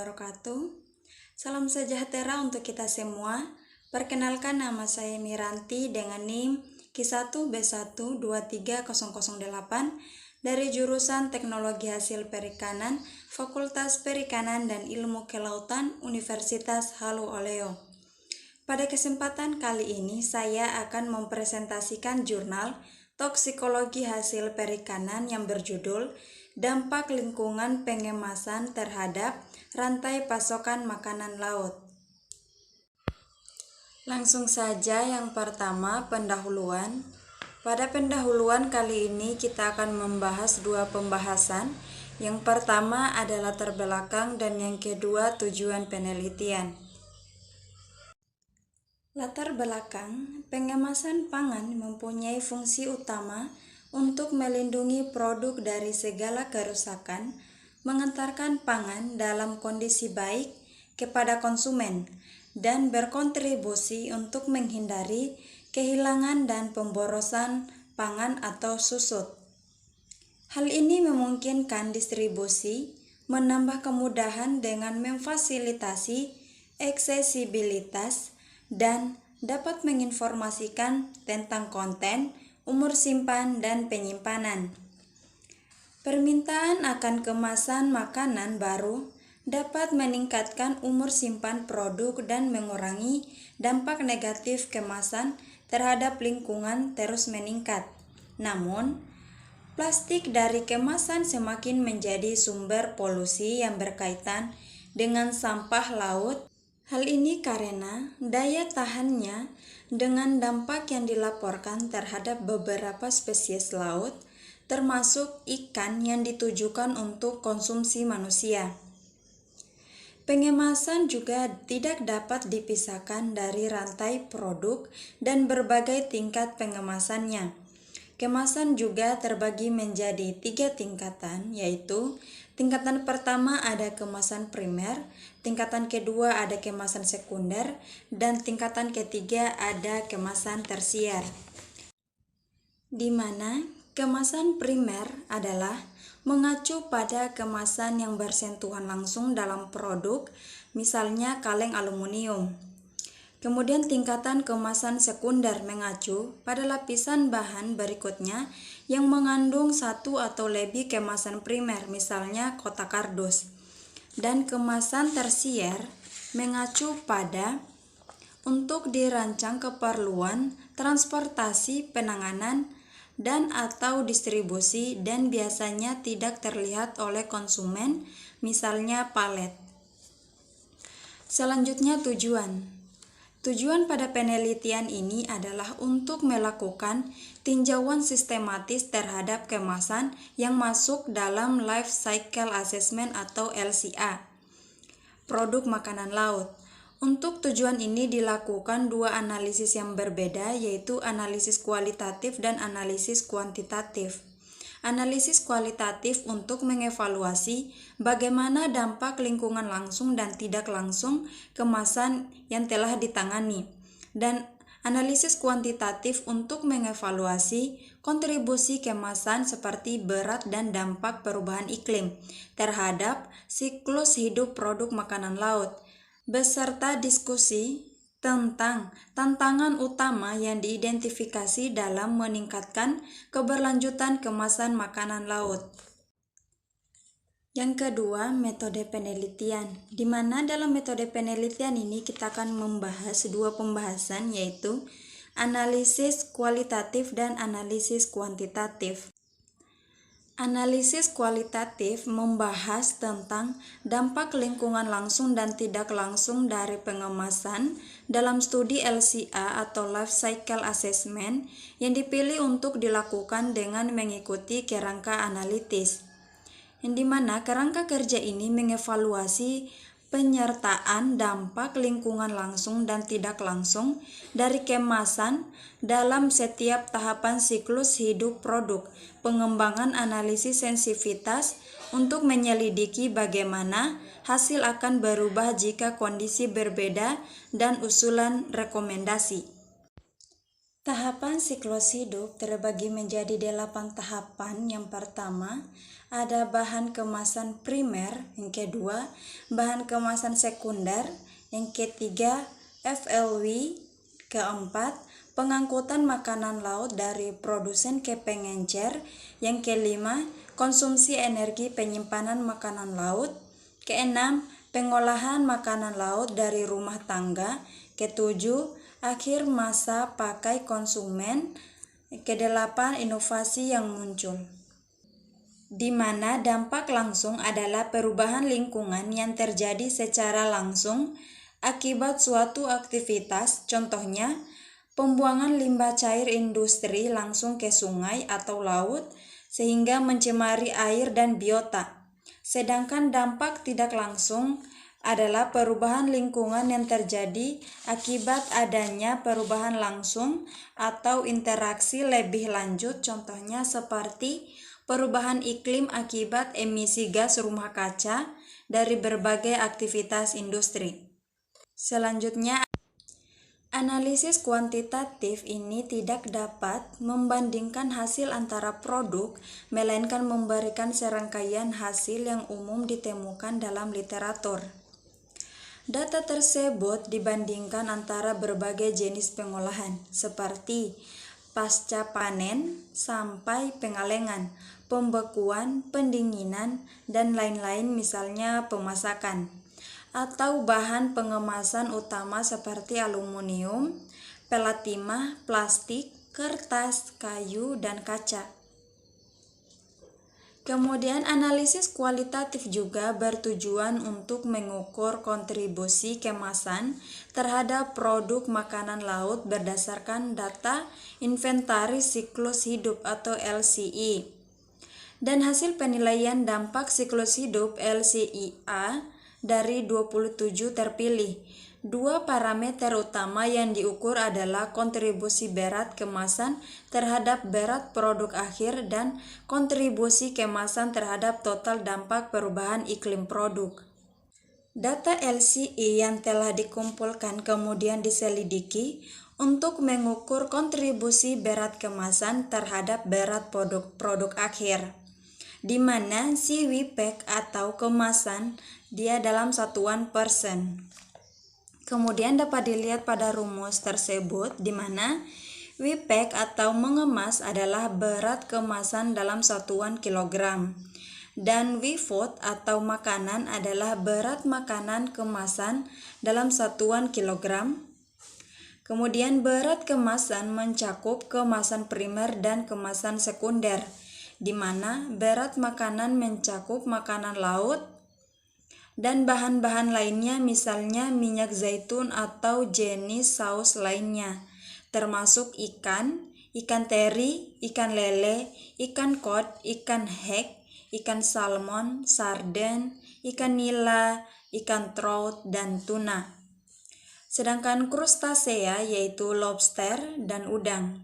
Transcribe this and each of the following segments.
wabarakatuh. Salam sejahtera untuk kita semua. Perkenalkan, nama saya Miranti dengan NIM Q1B1230008 dari jurusan Teknologi Hasil Perikanan, Fakultas Perikanan dan Ilmu Kelautan, Universitas Halu Oleo. Pada kesempatan kali ini saya akan mempresentasikan jurnal Toksikologi Hasil Perikanan yang berjudul Dampak Lingkungan Pengemasan Terhadap Rantai Pasokan Makanan Laut. Langsung saja, yang pertama, pendahuluan. Pada pendahuluan kali ini kita akan membahas dua pembahasan. Yang pertama adalah latar belakang dan yang kedua tujuan penelitian. Latar belakang, pengemasan pangan mempunyai fungsi utama untuk melindungi produk dari segala kerusakan, mengantarkan pangan dalam kondisi baik kepada konsumen, dan berkontribusi untuk menghindari kehilangan dan pemborosan pangan atau susut. Hal ini memungkinkan distribusi, menambah kemudahan dengan memfasilitasi aksesibilitas, dan dapat menginformasikan tentang konten, umur simpan, dan penyimpanan. Permintaan akan kemasan makanan baru dapat meningkatkan umur simpan produk dan mengurangi dampak negatif kemasan terhadap lingkungan terus meningkat. Namun, plastik dari kemasan semakin menjadi sumber polusi yang berkaitan dengan sampah laut. Hal ini karena daya tahannya dengan dampak yang dilaporkan terhadap beberapa spesies laut, termasuk ikan yang ditujukan untuk konsumsi manusia. Pengemasan juga tidak dapat dipisahkan dari rantai produk dan berbagai tingkat pengemasannya. Kemasan juga terbagi menjadi 3 tingkatan, yaitu tingkatan pertama ada kemasan primer, tingkatan kedua ada kemasan sekunder, dan tingkatan ketiga ada kemasan tersier. Di mana kemasan primer adalah mengacu pada kemasan yang bersentuhan langsung dalam produk, misalnya kaleng aluminium. Kemudian tingkatan kemasan sekunder mengacu pada lapisan bahan berikutnya yang mengandung satu atau lebih kemasan primer, misalnya kotak kardus. Dan kemasan tersier mengacu pada untuk dirancang keperluan transportasi, penanganan, dan atau distribusi dan biasanya tidak terlihat oleh konsumen, misalnya palet. Selanjutnya tujuan. Tujuan pada penelitian ini adalah untuk melakukan tinjauan sistematis terhadap kemasan yang masuk dalam Life Cycle Assessment atau LCA, produk makanan laut. Untuk tujuan ini dilakukan dua analisis yang berbeda, yaitu analisis kualitatif dan analisis kuantitatif. Analisis kualitatif untuk mengevaluasi bagaimana dampak lingkungan langsung dan tidak langsung kemasan yang telah ditangani, dan analisis kuantitatif untuk mengevaluasi kontribusi kemasan seperti berat dan dampak perubahan iklim terhadap siklus hidup produk makanan laut, beserta diskusi tentang tantangan utama yang diidentifikasi dalam meningkatkan keberlanjutan kemasan makanan laut. Yang kedua, metode penelitian, di mana dalam metode penelitian ini kita akan membahas dua pembahasan, yaitu analisis kualitatif dan analisis kuantitatif. Analisis kualitatif membahas tentang dampak lingkungan langsung dan tidak langsung dari pengemasan dalam studi LCA atau Life Cycle Assessment yang dipilih untuk dilakukan dengan mengikuti kerangka analitis, yang dimana kerangka kerja ini mengevaluasi penyertaan dampak lingkungan langsung dan tidak langsung dari kemasan dalam setiap tahapan siklus hidup produk, pengembangan analisis sensitivitas untuk menyelidiki bagaimana hasil akan berubah jika kondisi berbeda, dan usulan rekomendasi. Tahapan siklus hidup terbagi menjadi 8 tahapan. Yang pertama, ada bahan kemasan primer. Yang kedua, bahan kemasan sekunder. Yang ketiga, FLW. Keempat, pengangkutan makanan laut dari produsen ke pengencer. Yang kelima, konsumsi energi penyimpanan makanan laut. Keenam, pengolahan makanan laut dari rumah tangga. Ketujuh, akhir masa pakai konsumen. Kedelapan, inovasi yang muncul, di mana dampak langsung adalah perubahan lingkungan yang terjadi secara langsung akibat suatu aktivitas, contohnya pembuangan limbah cair industri langsung ke sungai atau laut sehingga mencemari air dan biota. Sedangkan dampak tidak langsung adalah perubahan lingkungan yang terjadi akibat adanya perubahan langsung atau interaksi lebih lanjut, contohnya seperti perubahan iklim akibat emisi gas rumah kaca dari berbagai aktivitas industri. Selanjutnya, analisis kuantitatif ini tidak dapat membandingkan hasil antara produk, melainkan memberikan serangkaian hasil yang umum ditemukan dalam literatur. Data tersebut dibandingkan antara berbagai jenis pengolahan, seperti pasca panen sampai pengalengan, pembekuan, pendinginan, dan lain-lain, misalnya pemasakan, atau bahan pengemasan utama seperti aluminium, pelat timah, plastik, kertas, kayu, dan kaca. Kemudian analisis kualitatif juga bertujuan untuk mengukur kontribusi kemasan terhadap produk makanan laut berdasarkan data inventaris siklus hidup atau LCI. Dan hasil penilaian dampak siklus hidup LCIA dari 27 terpilih. Dua parameter utama yang diukur adalah kontribusi berat kemasan terhadap berat produk akhir dan kontribusi kemasan terhadap total dampak perubahan iklim produk. Data LCI yang telah dikumpulkan kemudian diselidiki untuk mengukur kontribusi berat kemasan terhadap berat produk akhir, di mana si WPEC atau kemasan dia dalam satuan persen. Kemudian dapat dilihat pada rumus tersebut di mana WPEC atau mengemas adalah berat kemasan dalam satuan kilogram dan WFOD atau makanan adalah berat makanan kemasan dalam satuan kilogram. Kemudian berat kemasan mencakup kemasan primer dan kemasan sekunder, di mana berat makanan mencakup makanan laut dan bahan-bahan lainnya, misalnya minyak zaitun atau jenis saus lainnya, termasuk ikan teri, ikan lele, ikan kod, ikan hek, ikan salmon, sarden, ikan nila, ikan trout, dan tuna. Sedangkan krustasea yaitu lobster dan udang.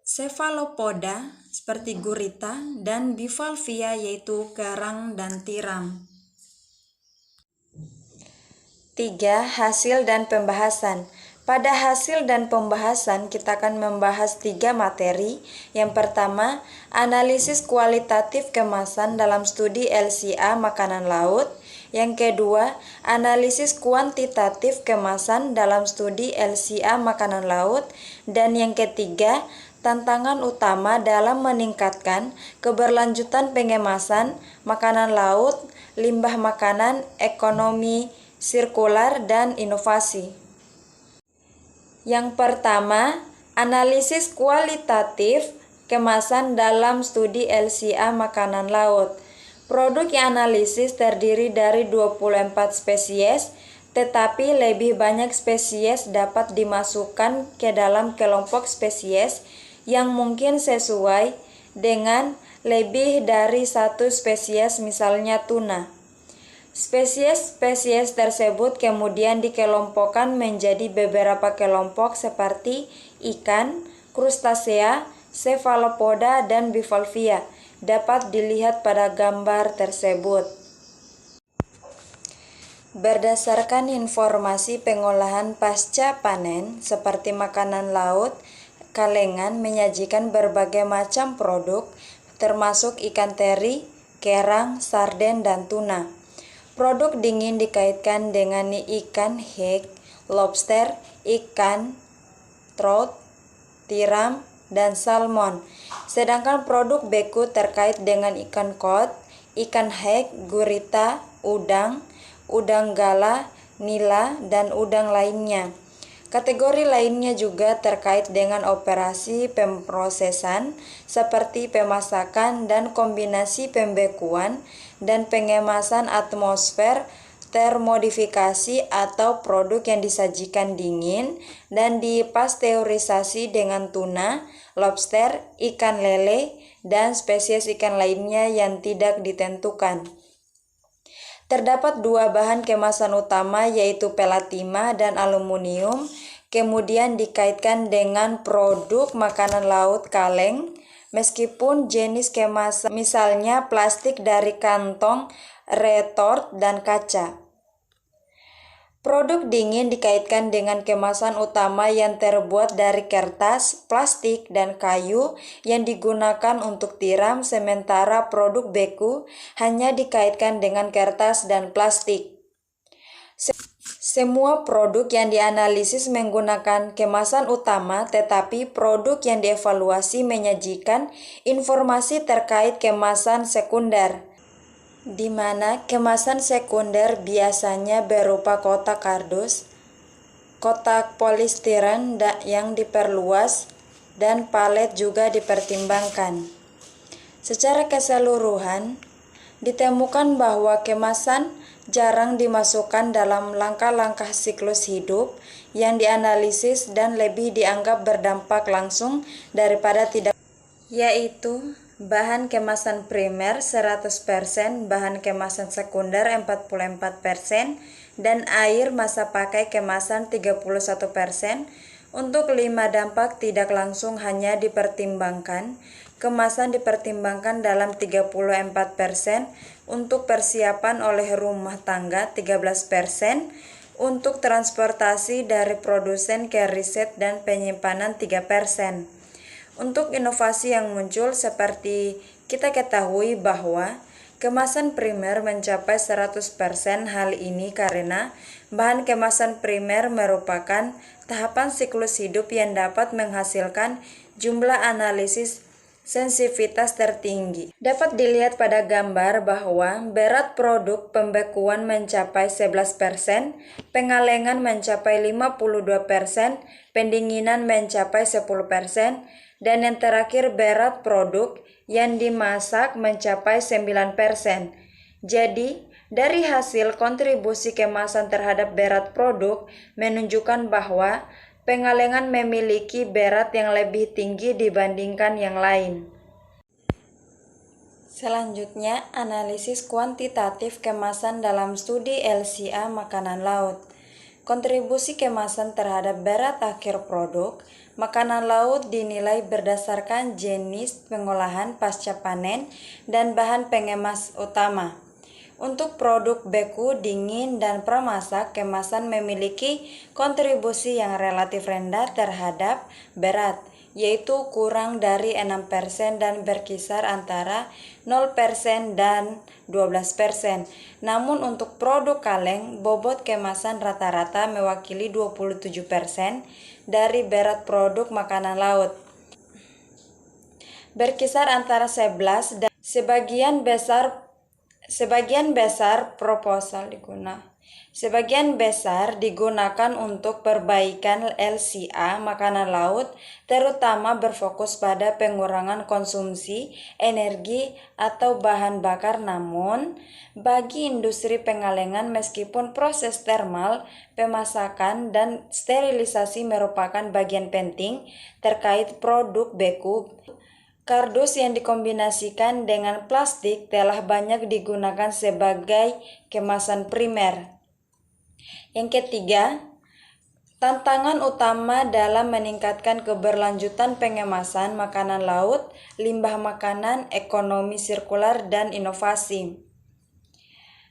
Cephalopoda seperti gurita dan bivalvia yaitu kerang dan tiram. 3. Hasil dan pembahasan. Pada hasil dan pembahasan kita akan membahas 3 materi. Yang pertama, analisis kualitatif kemasan dalam studi LCA makanan laut. Yang kedua, analisis kuantitatif kemasan dalam studi LCA makanan laut. Dan yang ketiga, tantangan utama dalam meningkatkan keberlanjutan pengemasan makanan laut, limbah makanan, ekonomi sirkular, dan inovasi. Yang pertama, analisis kualitatif kemasan dalam studi LCA makanan laut. Produk yang analisis terdiri dari 24 spesies, tetapi lebih banyak spesies dapat dimasukkan ke dalam kelompok spesies yang mungkin sesuai dengan lebih dari satu spesies, misalnya tuna. Spesies-spesies tersebut kemudian dikelompokkan menjadi beberapa kelompok seperti ikan, krustasea, cephalopoda, dan bivalvia. Dapat dilihat pada gambar tersebut. Berdasarkan informasi pengolahan pasca panen, seperti makanan laut, Kalengan menyajikan berbagai macam produk, termasuk ikan teri, kerang, sarden, dan tuna. Produk dingin dikaitkan dengan ikan hake, lobster, ikan trout, tiram, dan salmon. Sedangkan produk beku terkait dengan ikan kod, ikan hake, gurita, udang, udang gala, nila, dan udang lainnya. Kategori lainnya juga terkait dengan operasi pemrosesan seperti pemasakan dan kombinasi pembekuan dan pengemasan atmosfer, termodifikasi atau produk yang disajikan dingin dan dipasteurisasi dengan tuna, lobster, ikan lele, dan spesies ikan lainnya yang tidak ditentukan. Terdapat dua bahan kemasan utama yaitu pelatima dan aluminium, kemudian dikaitkan dengan produk makanan laut kaleng, meskipun jenis kemasan misalnya plastik dari kantong, retort, dan kaca. Produk dingin dikaitkan dengan kemasan utama yang terbuat dari kertas, plastik, dan kayu yang digunakan untuk tiram, sementara produk beku hanya dikaitkan dengan kertas dan plastik. Semua produk yang dianalisis menggunakan kemasan utama, tetapi produk yang dievaluasi menyajikan informasi terkait kemasan sekunder, di mana kemasan sekunder biasanya berupa kotak kardus, kotak polistiren yang diperluas, dan palet juga dipertimbangkan. Secara keseluruhan, ditemukan bahwa kemasan jarang dimasukkan dalam langkah-langkah siklus hidup yang dianalisis dan lebih dianggap berdampak langsung daripada tidak, yaitu bahan kemasan primer 100%, bahan kemasan sekunder 44%, dan air masa pakai kemasan 31%. Untuk 5 dampak tidak langsung hanya dipertimbangkan. Kemasan dipertimbangkan dalam 34%, untuk persiapan oleh rumah tangga 13%, untuk transportasi dari produsen ke riset dan penyimpanan 3%. Untuk inovasi yang muncul, seperti kita ketahui bahwa kemasan primer mencapai 100%. Hal ini karena bahan kemasan primer merupakan tahapan siklus hidup yang dapat menghasilkan jumlah analisis sensitivitas tertinggi. Dapat dilihat pada gambar bahwa berat produk pembekuan mencapai 11%, pengalengan mencapai 52%, pendinginan mencapai 10%, dan yang terakhir berat produk yang dimasak mencapai 9%. Jadi, dari hasil kontribusi kemasan terhadap berat produk menunjukkan bahwa pengalengan memiliki berat yang lebih tinggi dibandingkan yang lain. Selanjutnya, analisis kuantitatif kemasan dalam studi LCA makanan laut. Kontribusi kemasan terhadap berat akhir produk makanan laut dinilai berdasarkan jenis pengolahan pasca panen dan bahan pengemas utama. Untuk produk beku, dingin, dan pramasak, kemasan memiliki kontribusi yang relatif rendah terhadap berat, yaitu kurang dari 6% dan berkisar antara 0% dan 12%. Namun untuk produk kaleng, bobot kemasan rata-rata mewakili 27% dari berat produk makanan laut. Berkisar antara 11 dan sebagian besar digunakan untuk perbaikan LCA makanan laut, terutama berfokus pada pengurangan konsumsi energi atau bahan bakar. Namun, bagi industri pengalengan, meskipun proses termal, pemasakan, dan sterilisasi merupakan bagian penting terkait produk beku, kardus yang dikombinasikan dengan plastik telah banyak digunakan sebagai kemasan primer. Yang ketiga, tantangan utama dalam meningkatkan keberlanjutan pengemasan makanan laut, limbah makanan, ekonomi sirkular, dan inovasi.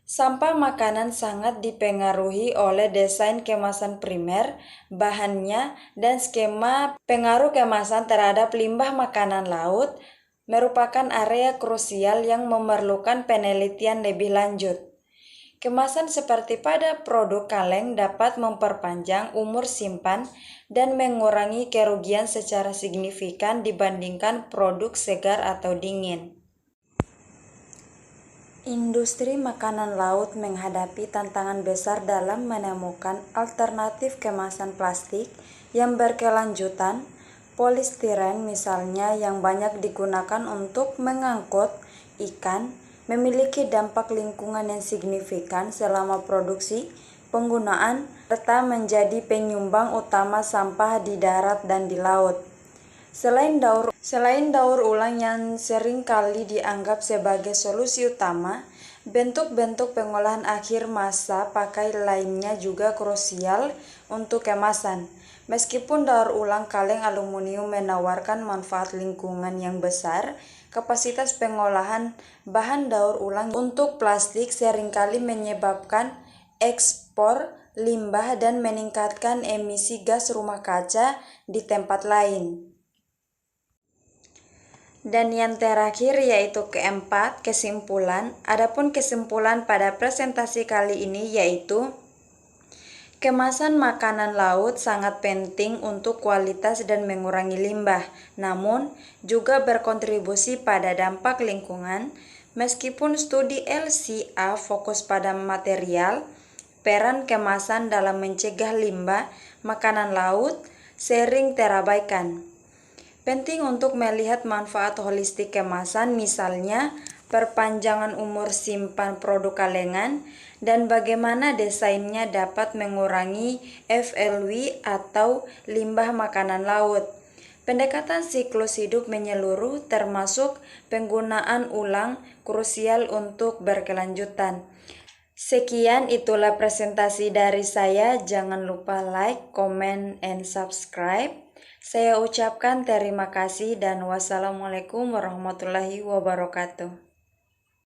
Sampah makanan sangat dipengaruhi oleh desain kemasan primer, bahannya, dan skema pengaruh kemasan terhadap limbah makanan laut, merupakan area krusial yang memerlukan penelitian lebih lanjut. Kemasan seperti pada produk kaleng dapat memperpanjang umur simpan dan mengurangi kerugian secara signifikan dibandingkan produk segar atau dingin. Industri makanan laut menghadapi tantangan besar dalam menemukan alternatif kemasan plastik yang berkelanjutan. Polistiren misalnya yang banyak digunakan untuk mengangkut ikan memiliki dampak lingkungan yang signifikan selama produksi, penggunaan, serta menjadi penyumbang utama sampah di darat dan di laut. Selain daur ulang yang sering kali dianggap sebagai solusi utama, bentuk-bentuk pengolahan akhir masa pakai lainnya juga krusial untuk kemasan. Meskipun daur ulang kaleng aluminium menawarkan manfaat lingkungan yang besar, kapasitas pengolahan bahan daur ulang untuk plastik seringkali menyebabkan ekspor limbah dan meningkatkan emisi gas rumah kaca di tempat lain. Dan yang terakhir yaitu keempat, kesimpulan. Adapun kesimpulan pada presentasi kali ini yaitu kemasan makanan laut sangat penting untuk kualitas dan mengurangi limbah, namun juga berkontribusi pada dampak lingkungan. Meskipun studi LCA fokus pada material, peran kemasan dalam mencegah limbah makanan laut sering terabaikan. Penting untuk melihat manfaat holistik kemasan, misalnya perpanjangan umur simpan produk kalengan dan bagaimana desainnya dapat mengurangi FLW atau limbah makanan laut. Pendekatan siklus hidup menyeluruh termasuk penggunaan ulang krusial untuk berkelanjutan. Sekian, itulah presentasi dari saya. Jangan lupa like, comment, and subscribe. Saya ucapkan terima kasih dan wassalamualaikum warahmatullahi wabarakatuh.